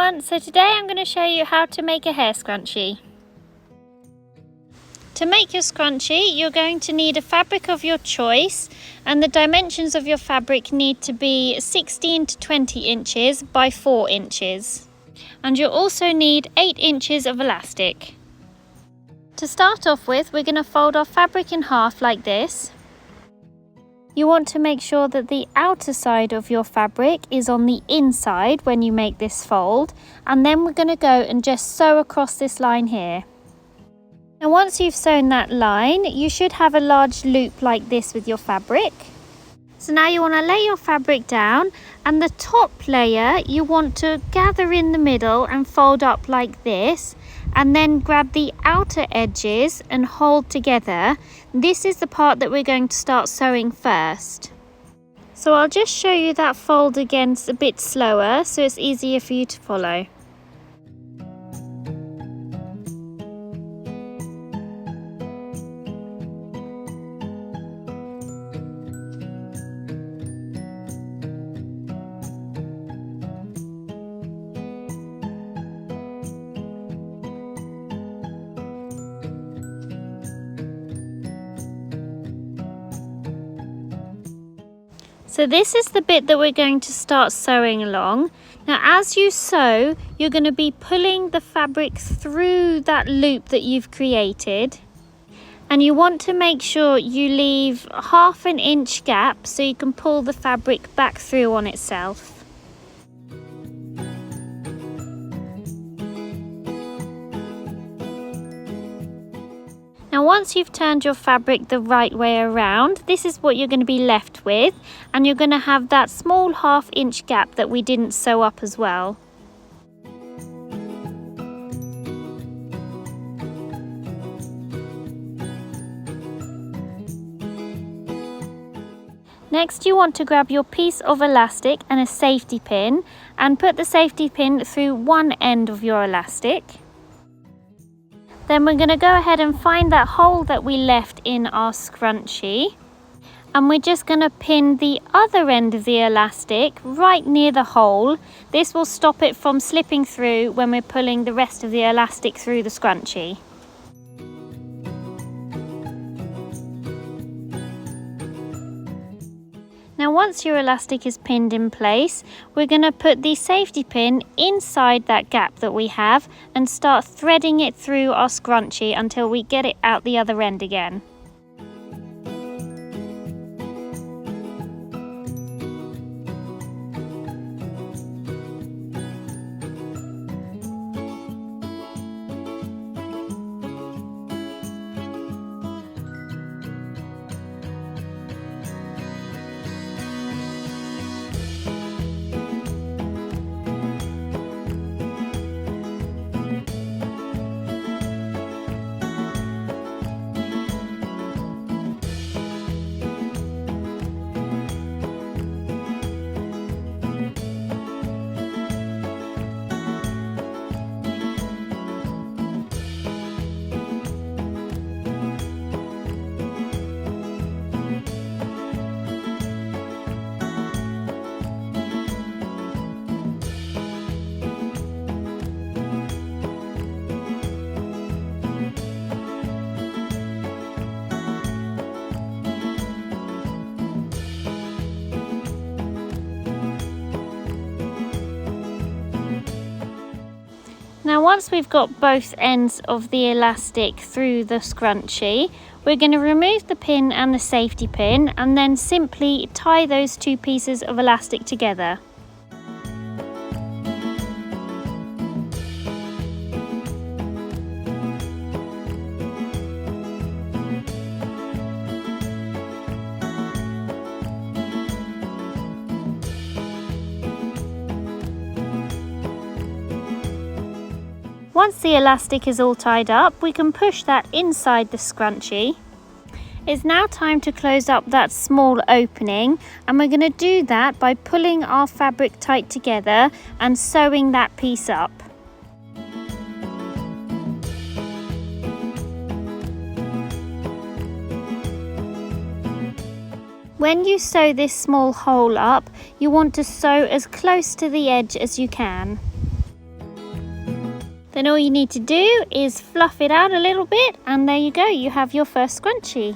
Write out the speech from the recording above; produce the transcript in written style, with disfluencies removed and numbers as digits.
everyone, so today I'm going to show you how to make a hair scrunchie. To make your scrunchie, you're going to need a fabric of your choice, and the dimensions of your fabric need to be 16 to 20 inches by 4 inches. And you'll also need 8 inches of elastic. To start off with, we're going to fold our fabric in half like this. You want to make sure that the outer side of your fabric is on the inside when you make this fold, and then we're going to go and just sew across this line here. Now once you've sewn that line, you should have a large loop like this with your fabric. So now you want to lay your fabric down, and the top layer you want to gather in the middle and fold up like this, and then grab the outer edges and hold together. This is the part that we're going to start sewing first. So I'll just show you that fold again a bit slower so it's easier for you to follow. So this is the bit that we're going to start sewing along. Now as you sew, you're going to be pulling the fabric through that loop that you've created. And you want to make sure you leave ½ inch gap so you can pull the fabric back through on itself. Now once you've turned your fabric the right way around, this is what you're going to be left with, and you're going to have that small ½ inch gap that we didn't sew up as well. Next you want to grab your piece of elastic and a safety pin and put the safety pin through one end of your elastic. Then we're going to go ahead and find that hole that we left in our scrunchie, and we're just going to pin the other end of the elastic right near the hole. This will stop it from slipping through when we're pulling the rest of the elastic through the scrunchie. Now once your elastic is pinned in place, we're going to put the safety pin inside that gap that we have and start threading it through our scrunchie until we get it out the other end again. Now once we've got both ends of the elastic through the scrunchie, we're going to remove the pin and the safety pin and then simply tie those two pieces of elastic together. Once the elastic is all tied up, we can push that inside the scrunchie. It's now time to close up that small opening, and we're going to do that by pulling our fabric tight together and sewing that piece up. When you sew this small hole up, you want to sew as close to the edge as you can. Then all you need to do is fluff it out a little bit, and there you go, you have your first scrunchie.